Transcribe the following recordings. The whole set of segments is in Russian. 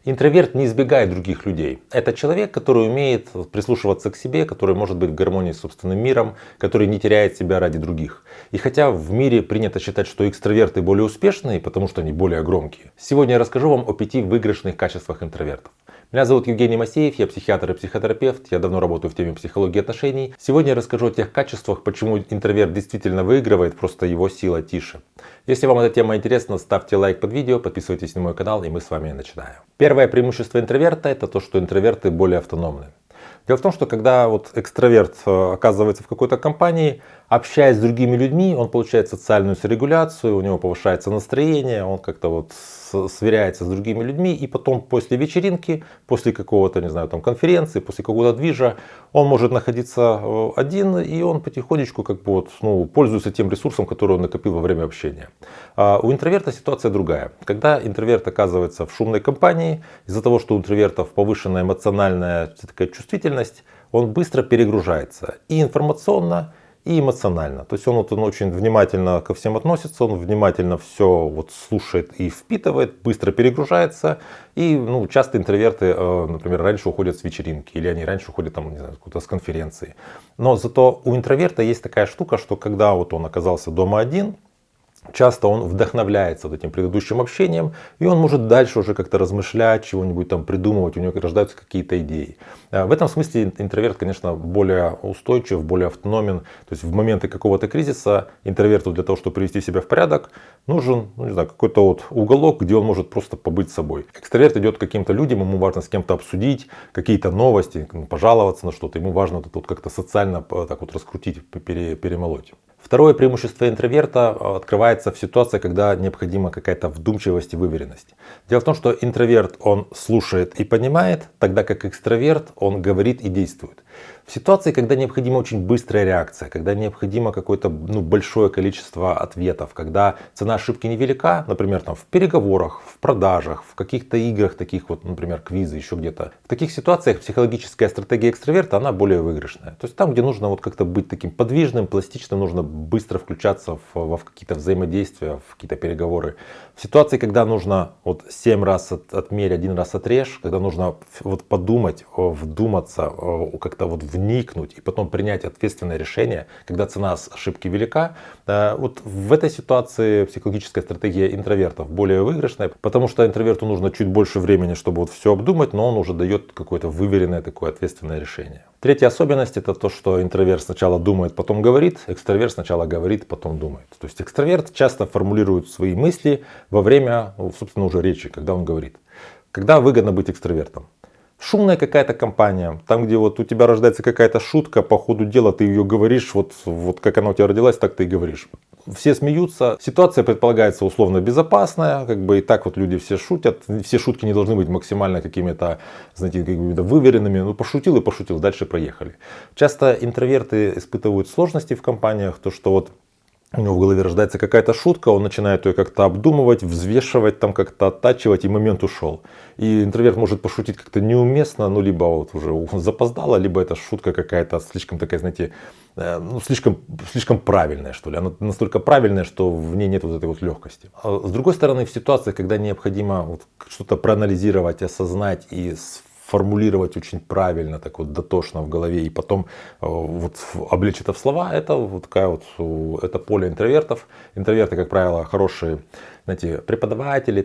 Интроверт не избегает других людей. Это человек, который умеет прислушиваться к себе, который может быть в гармонии с собственным миром, который не теряет себя ради других. И хотя в мире принято считать, что экстраверты более успешные, потому что они более громкие, сегодня я расскажу вам о 5 выигрышных качествах интровертов. Меня зовут Евгений Масеев, я психиатр и психотерапевт, я давно работаю в теме психологии отношений. Сегодня я расскажу о тех качествах, почему интроверт действительно выигрывает, просто его сила тише. Если вам эта тема интересна, ставьте лайк под видео, подписывайтесь на мой канал, и мы с вами начинаем. Первое преимущество интроверта — это то, что интроверты более автономны. Дело в том, что когда экстраверт оказывается в какой-то компании, общаясь с другими людьми, он получает социальную саморегуляцию, у него повышается настроение, он как-то сверяется с другими людьми, и потом после вечеринки, после какого-то, не знаю, там конференции, после какого-то движа, он может находиться один, и он потихонечку пользуется тем ресурсом, который он накопил во время общения. У интроверта ситуация другая. Когда интроверт оказывается в шумной компании, из-за того, что у интровертов повышенная эмоциональная такая чувствительность, он быстро перегружается и информационно, и эмоционально. То есть он очень внимательно ко всем относится, он внимательно все слушает и впитывает, быстро перегружается. И часто интроверты, например, раньше уходят с вечеринки, или они раньше уходят с конференции. Но зато у интроверта есть такая штука, что когда он оказался дома один, часто он вдохновляется этим предыдущим общением, и он может дальше уже как-то размышлять, чего-нибудь там придумывать, у него рождаются какие-то идеи. В этом смысле интроверт, конечно, более устойчив, более автономен. То есть в моменты какого-то кризиса интроверту для того, чтобы привести себя в порядок, нужен какой-то уголок, где он может просто побыть собой. Экстраверт идет к каким-то людям, ему важно с кем-то обсудить какие-то новости, пожаловаться на что-то, ему важно как-то социально раскрутить, перемолоть. Второе преимущество интроверта открывается в ситуации, когда необходима какая-то вдумчивость и выверенность. Дело в том, что интроверт, он слушает и понимает, тогда как экстраверт, он говорит и действует. В ситуации, когда необходима очень быстрая реакция, когда необходимо какое-то большое количество ответов, когда цена ошибки невелика, например, в переговорах, в продажах, в каких-то играх, таких например, квизы, еще где-то. В таких ситуациях психологическая стратегия экстраверта, она более выигрышная. То есть там, где нужно как-то быть таким подвижным, пластичным, нужно быстро включаться в какие-то взаимодействия, в какие-то переговоры. В ситуации, когда нужно 7 раз отмерь, 1 раз отрежь, когда нужно подумать, вдуматься, как-то вникнуть и потом принять ответственное решение, когда цена ошибки велика, в этой ситуации психологическая стратегия интровертов более выигрышная, потому что интроверту нужно чуть больше времени, чтобы все обдумать, но он уже дает какое-то выверенное такое ответственное решение. Третья особенность — это то, что интроверт сначала думает, потом говорит, экстраверт сначала говорит, потом думает. То есть экстраверт часто формулирует свои мысли во время, собственно, уже речи, когда он говорит. Когда выгодно быть экстравертом? Шумная какая-то компания, там, где у тебя рождается какая-то шутка, по ходу дела ты ее говоришь, как она у тебя родилась, так ты и говоришь. Все смеются, ситуация предполагается условно безопасная, и так люди все шутят, все шутки не должны быть максимально какими-то, выверенными, пошутил и пошутил, дальше проехали. Часто интроверты испытывают сложности в компаниях, то что у него в голове рождается какая-то шутка, он начинает ее как-то обдумывать, взвешивать, как-то оттачивать, и момент ушел. И интроверт может пошутить как-то неуместно, либо уже запоздало, либо эта шутка какая-то слишком такая, слишком правильная, что ли. Она настолько правильная, что в ней нет этой легкости. А с другой стороны, в ситуации, когда необходимо что-то проанализировать, осознать и формулировать очень правильно, дотошно в голове и потом облечь это в слова, это поле интровертов. Интроверты, как правило, хорошие, преподаватели,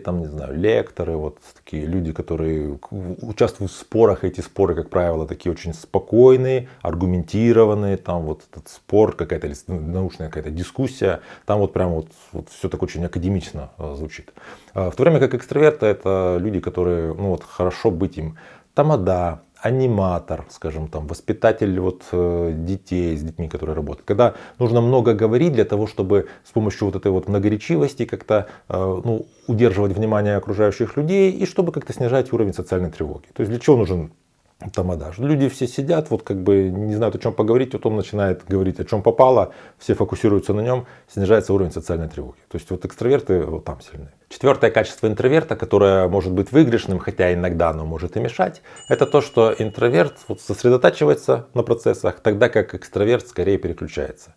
лекторы, такие люди, которые участвуют в спорах. Эти споры, как правило, такие очень спокойные, аргументированные, этот спор, какая-то научная какая-то дискуссия, там все так очень академично звучит. В то время как экстраверты — это люди, которые, хорошо быть им тамада, аниматор, скажем, воспитатель детей, с детьми, которые работают. Когда нужно много говорить для того, чтобы с помощью этой многоречивости как-то удерживать внимание окружающих людей и чтобы как-то снижать уровень социальной тревоги. То есть для чего нужен тамада? Люди все сидят, не знают, о чем поговорить, он начинает говорить, о чем попало, все фокусируются на нем, снижается уровень социальной тревоги. То есть экстраверты там сильны. Четвертое качество интроверта, которое может быть выигрышным, хотя иногда оно может и мешать, это то, что интроверт сосредотачивается на процессах, тогда как экстраверт скорее переключается.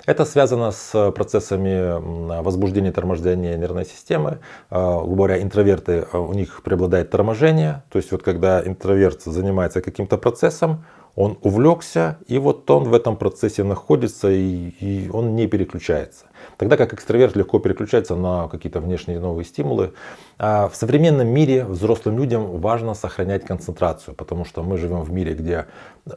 Это связано с процессами возбуждения и торможения нервной системы. Грубо говоря, интроверты, у них преобладает торможение. То есть вот когда интроверт занимается каким-то процессом, он увлекся, и вот он в этом процессе находится, и он не переключается. Тогда как экстраверт легко переключается на какие-то внешние новые стимулы. А в современном мире взрослым людям важно сохранять концентрацию, потому что мы живем в мире, где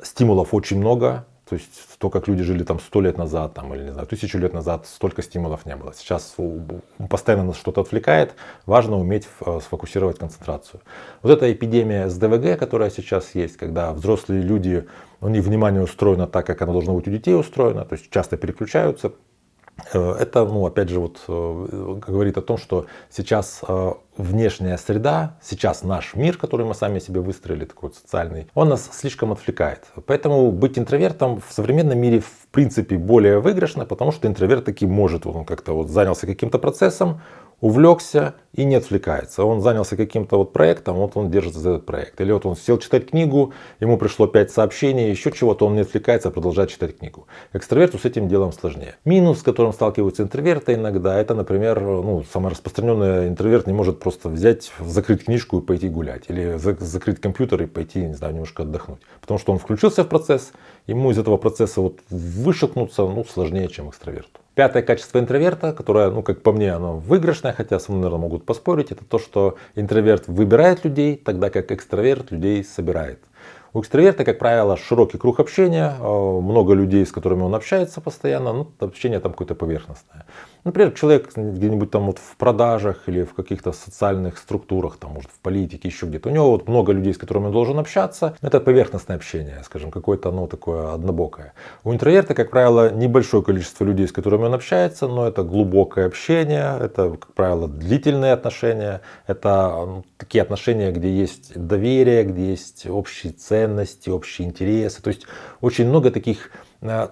стимулов очень много. То есть то, как люди жили там 100 лет назад, там, или не знаю, 1000 лет назад, столько стимулов не было. Сейчас постоянно нас что-то отвлекает, важно уметь сфокусировать концентрацию. Вот эта эпидемия СДВГ, которая сейчас есть, когда взрослые люди, у них внимание устроено так, как оно должно быть у детей устроено, то есть часто переключаются. Это, опять же, говорит о том, что сейчас внешняя среда, сейчас наш мир, который мы сами себе выстроили, такой вот социальный, он нас слишком отвлекает. Поэтому быть интровертом в современном мире в принципе более выигрышно, потому что интроверт таки может, он как-то занялся каким-то процессом, увлекся и не отвлекается. Он занялся каким-то проектом, он держится за этот проект. Или он сел читать книгу, ему пришло 5 сообщений, еще чего-то, он не отвлекается, а продолжает читать книгу. Экстраверту с этим делом сложнее. Минус, с которым сталкиваются интроверты иногда, это, например, самый распространенный интроверт не может просто взять, закрыть книжку и пойти гулять. Или закрыть компьютер и пойти, не знаю, немножко отдохнуть. Потому что он включился в процесс, ему из этого процесса вышагнуться сложнее, чем экстраверту. Пятое качество интроверта, которое, как по мне, оно выигрышное, хотя со мной, наверное, могут поспорить, это то, что интроверт выбирает людей, тогда как экстраверт людей собирает. У экстраверта, как правило, широкий круг общения, много людей, с которыми он общается постоянно, общение там какое-то поверхностное. Например, человек где-нибудь там в продажах или в каких-то социальных структурах, там, может, в политике, еще где-то. У него много людей, с которыми он должен общаться. Это поверхностное общение, скажем, какое-то оно такое однобокое. У интроверта, как правило, небольшое количество людей, с которыми он общается, но это глубокое общение, это, как правило, длительные отношения, это такие отношения, где есть доверие, где есть общие ценности, общие интересы. То есть очень много таких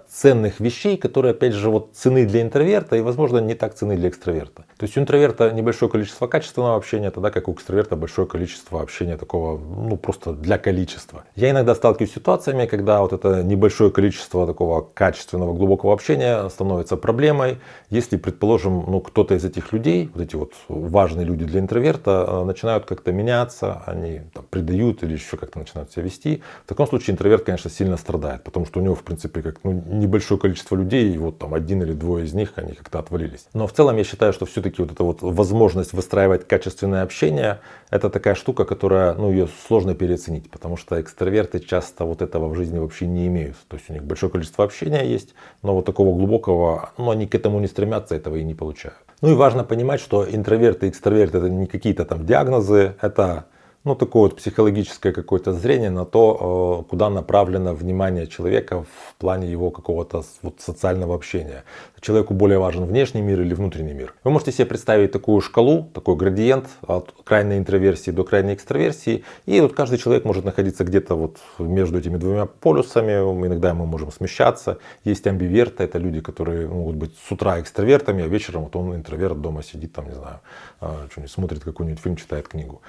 ценных вещей, которые, опять же, ценны для интроверта и, возможно, не так ценны для экстраверта. То есть у интроверта небольшое количество качественного общения, тогда как у экстраверта большое количество общения такого, просто для количества. Я иногда сталкиваюсь с ситуациями, когда это небольшое количество такого качественного, глубокого общения становится проблемой, если, предположим, кто-то из этих людей, эти важные люди для интроверта, начинают как-то меняться, они предают или еще как-то начинают себя вести. В таком случае интроверт, конечно, сильно страдает, потому что у него, в принципе, небольшое количество людей, и один или двое из них, они как-то отвалились. Но в целом я считаю, что все-таки эта возможность выстраивать качественное общение, это такая штука, которая, ее сложно переоценить, потому что экстраверты часто этого в жизни вообще не имеют. То есть у них большое количество общения есть, но такого глубокого, они к этому не стремятся, этого и не получают. И важно понимать, что интроверт и экстраверт это не какие-то диагнозы, это такое психологическое какое-то зрение на то, куда направлено внимание человека в плане его какого-то социального общения. Человеку более важен внешний мир или внутренний мир. Вы можете себе представить такую шкалу, такой градиент от крайней интроверсии до крайней экстраверсии. И каждый человек может находиться где-то между этими двумя полюсами. Иногда мы можем смещаться. Есть амбиверты, это люди, которые могут быть с утра экстравертами, а вечером он интроверт, дома сидит, не знаю, что-нибудь смотрит какой-нибудь фильм, читает книгу.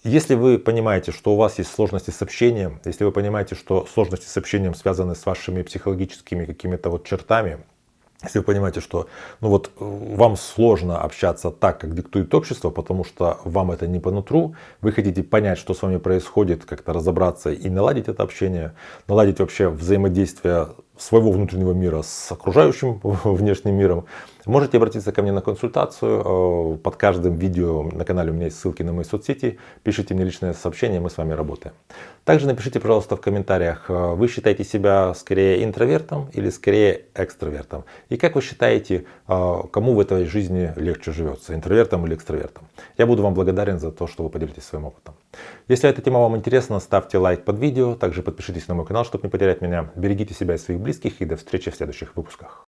Если вы понимаете, что у вас есть сложности с общением, если вы понимаете, что сложности с общением связаны с вашими психологическими какими-то чертами, если вы понимаете, что вам сложно общаться так, как диктует общество, потому что вам это не по нутру, вы хотите понять, что с вами происходит, как-то разобраться и наладить это общение, наладить вообще взаимодействие своего внутреннего мира с окружающим внешним миром, можете обратиться ко мне на консультацию. Под каждым видео на канале у меня есть ссылки на мои соцсети. Пишите мне личное сообщение, мы с вами работаем. Также напишите, пожалуйста, в комментариях, вы считаете себя скорее интровертом или скорее экстравертом? И как вы считаете, кому в этой жизни легче живется, интровертом или экстравертом? Я буду вам благодарен за то, что вы поделитесь своим опытом. Если эта тема вам интересна, ставьте лайк под видео. Также подпишитесь на мой канал, чтобы не потерять меня. Берегите себя и своих близких. И до встречи в следующих выпусках.